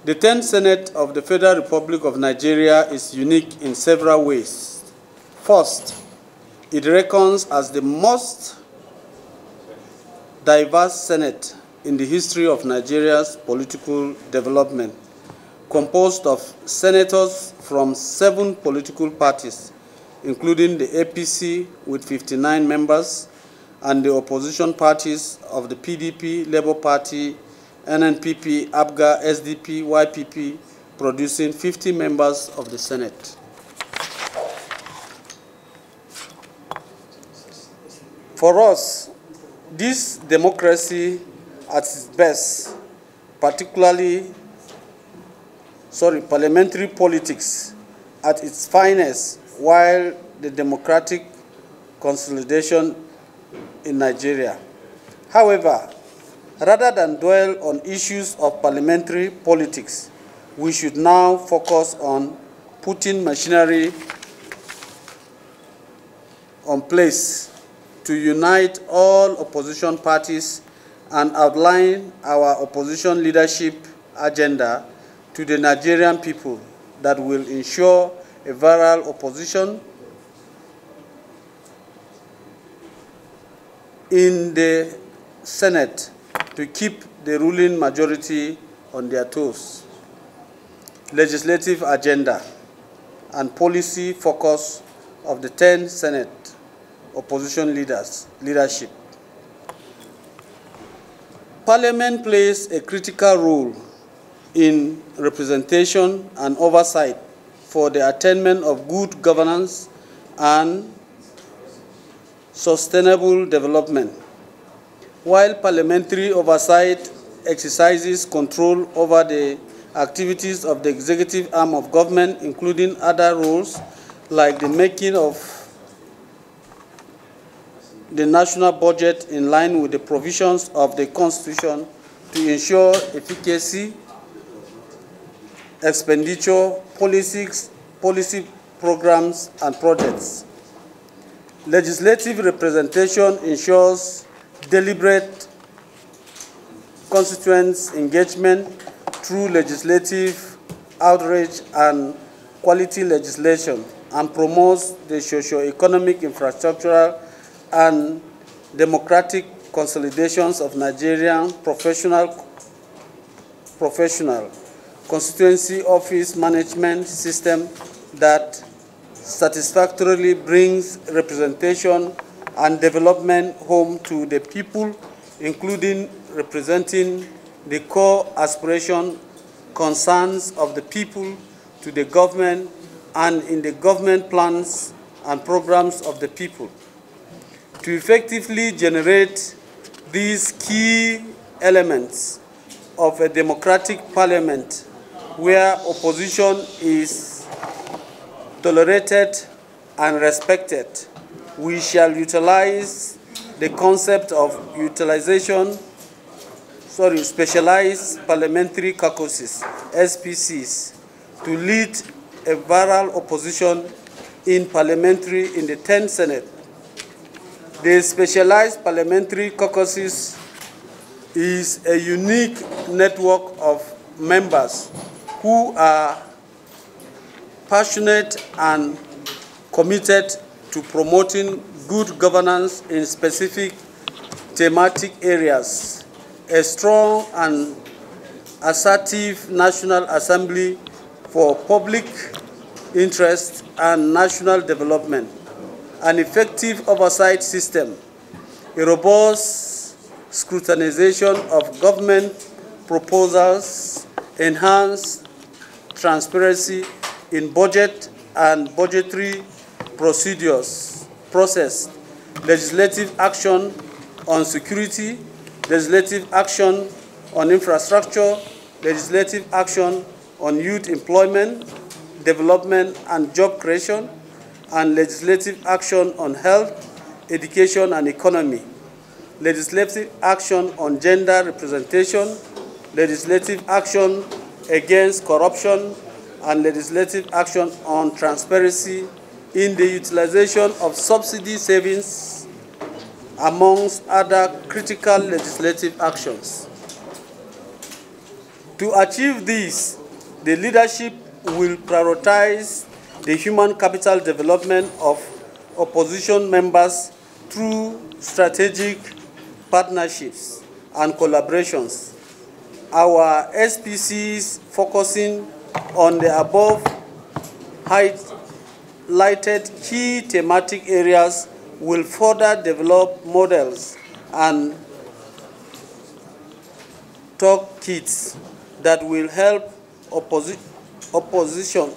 The 10th Senate of the Federal Republic of Nigeria is unique in several ways. First, it reckons as the most diverse Senate in the history of Nigeria's political development, composed of senators from 7 political parties, including the APC with 59 members, and the opposition parties of the PDP, Labour Party, NNPP, ABGA, SDP, YPP, producing 50 members of the Senate. For us, this democracy at its best, parliamentary politics at its finest, while the democratic consolidation in Nigeria. However, rather than dwell on issues of parliamentary politics, we should now focus on putting machinery on place to unite all opposition parties and outline our opposition leadership agenda to the Nigerian people that will ensure a viral opposition in the Senate to keep the ruling majority on their toes. Legislative agenda and policy focus of the 10th Senate opposition leadership. Parliament plays a critical role in representation and oversight for the attainment of good governance and sustainable development. While parliamentary oversight exercises control over the activities of the executive arm of government, including other roles like the making of the national budget in line with the provisions of the Constitution to ensure efficacy, expenditure, policy programs, and projects. Legislative representation ensures deliberate constituents' engagement through legislative outreach and quality legislation, and promotes the socio-economic, infrastructural, and democratic consolidations of Nigerian professional constituency office management system that satisfactorily brings representation and development home to the people, including representing the core aspiration, concerns of the people to the government and in the government plans and programs of the people. To effectively generate these key elements of a democratic parliament where opposition is tolerated and respected, we shall utilize the concept of specialized parliamentary caucuses, SPCs, to lead a viral opposition in the 10th Senate. The specialized parliamentary caucuses is a unique network of members who are passionate and committed to promoting good governance in specific thematic areas, a strong and assertive National Assembly for public interest and national development, an effective oversight system, a robust scrutinization of government proposals, enhanced transparency in budget and budgetary process, legislative action on security, legislative action on infrastructure, legislative action on youth employment, development and job creation, and legislative action on health, education and economy, legislative action on gender representation, legislative action against corruption, and legislative action on transparency in the utilization of subsidy savings, amongst other critical legislative actions. To achieve this, the leadership will prioritize the human capital development of opposition members through strategic partnerships and collaborations. Our SPCs focusing on the above highlighted key thematic areas will further develop models and toolkits that will help opposition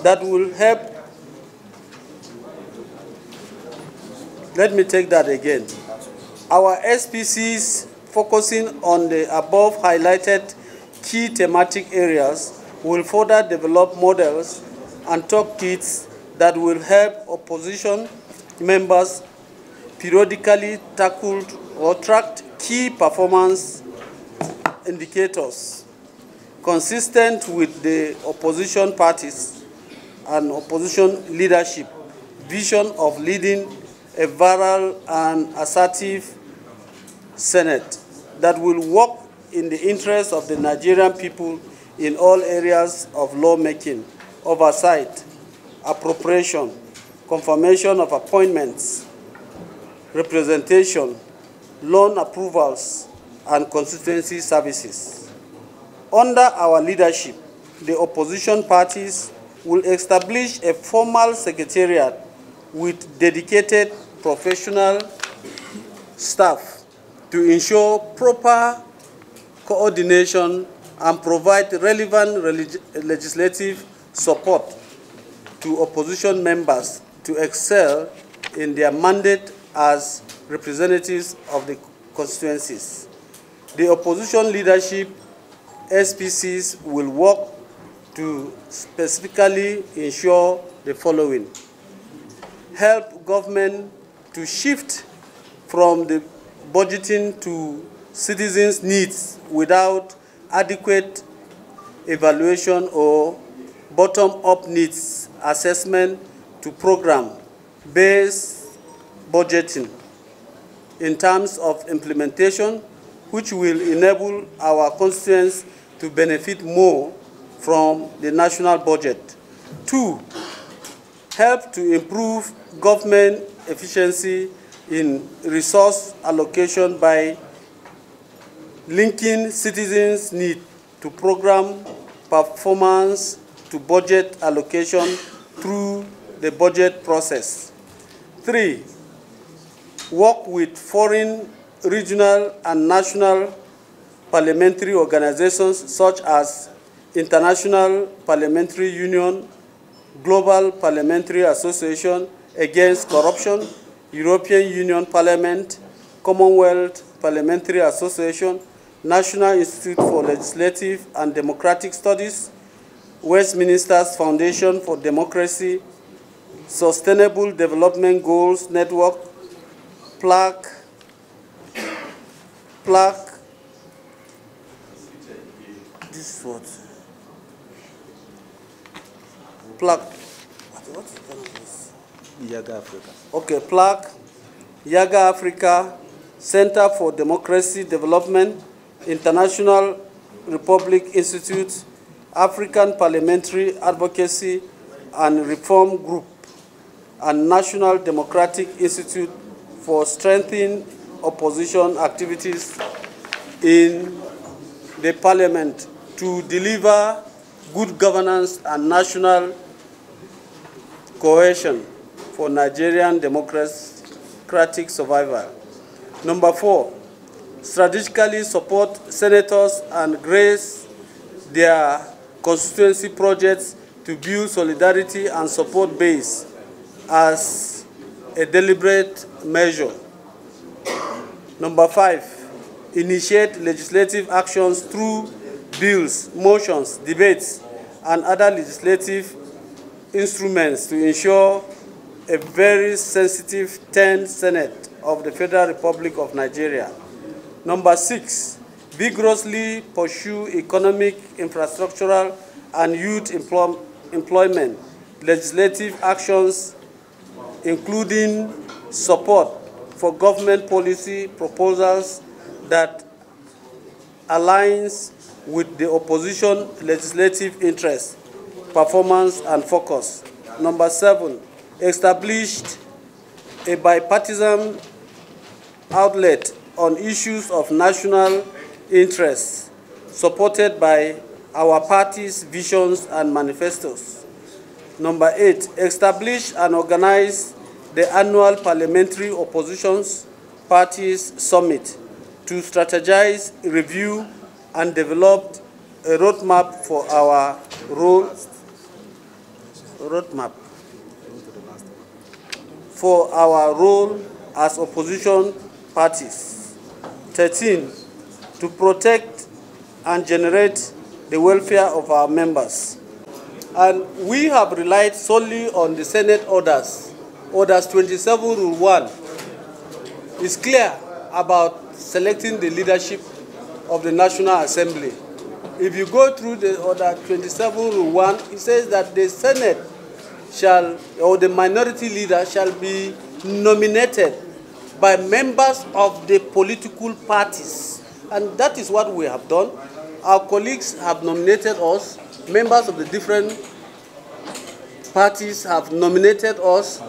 that will help. Let me take that again. Our SPCs focusing on the above highlighted key thematic areas will further develop models and toolkits that will help opposition members periodically tackle or track key performance indicators consistent with the opposition parties and opposition leadership vision of leading a virile and assertive Senate that will work in the interest of the Nigerian people in all areas of lawmaking, oversight, appropriation, confirmation of appointments, representation, loan approvals, and constituency services. Under our leadership, the opposition parties will establish a formal secretariat with dedicated professional staff to ensure proper coordination and provide relevant legislative support to opposition members to excel in their mandate as representatives of the constituencies. The opposition leadership SPCs will work to specifically ensure the following: help government to shift from the budgeting to citizens' needs without adequate evaluation or bottom-up needs assessment to program-based budgeting in terms of implementation, which will enable our constituents to benefit more from the national budget. 2, help to improve government efficiency in resource allocation by linking citizens' need to program performance to budget allocation through the budget process. 3, work with foreign, regional, and national parliamentary organizations such as International Parliamentary Union, Global Parliamentary Association Against Corruption, European Union Parliament, Commonwealth Parliamentary Association, National Institute for Legislative and Democratic Studies, Westminster's Foundation for Democracy, Sustainable Development Goals Network, PLAC, this is what? PLAC, what's the name of this? Yaga Africa. Okay, PLAC, Yaga Africa, Center for Democracy Development, International Republic Institute, African Parliamentary Advocacy and Reform Group, and National Democratic Institute for strengthening opposition activities in the parliament to deliver good governance and national cohesion for Nigerian democratic survival. Number 4, strategically support senators and grace their constituency projects to build solidarity and support base as a deliberate measure. Number 5, initiate legislative actions through bills, motions, debates, and other legislative instruments to ensure a very sensitive 10th Senate of the Federal Republic of Nigeria. Number 6, vigorously pursue economic, infrastructural, and youth employment legislative actions including support for government policy proposals that aligns with the opposition legislative interests, performance, and focus. Number 7, established a bipartisan outlet on issues of national interest, supported by our party's visions and manifestos. Number 8, establish and organize the annual Parliamentary Oppositions Parties Summit to strategize, review, and develop a roadmap for our role as opposition parties. 13, to protect and generate the welfare of our members. And we have relied solely on the Senate orders. Orders 27 Rule 1 is clear about selecting the leadership of the National Assembly. If you go through the Order 27 Rule 1, it says that the Senate shall, or the minority leader shall be nominated by members of the political parties. And that is what we have done. Our colleagues have nominated us, members of the different parties have nominated us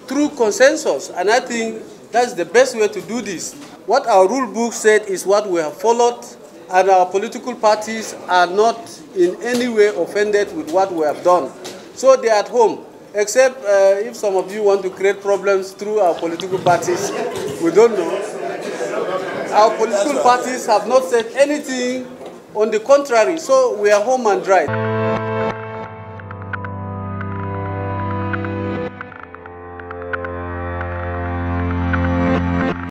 through consensus. And I think that's the best way to do this. What our rule book said is what we have followed, and our political parties are not in any way offended with what we have done. So they are at home, except if some of you want to create problems through our political parties, we don't know. Our political parties have not said anything on the contrary, so we are home and dry.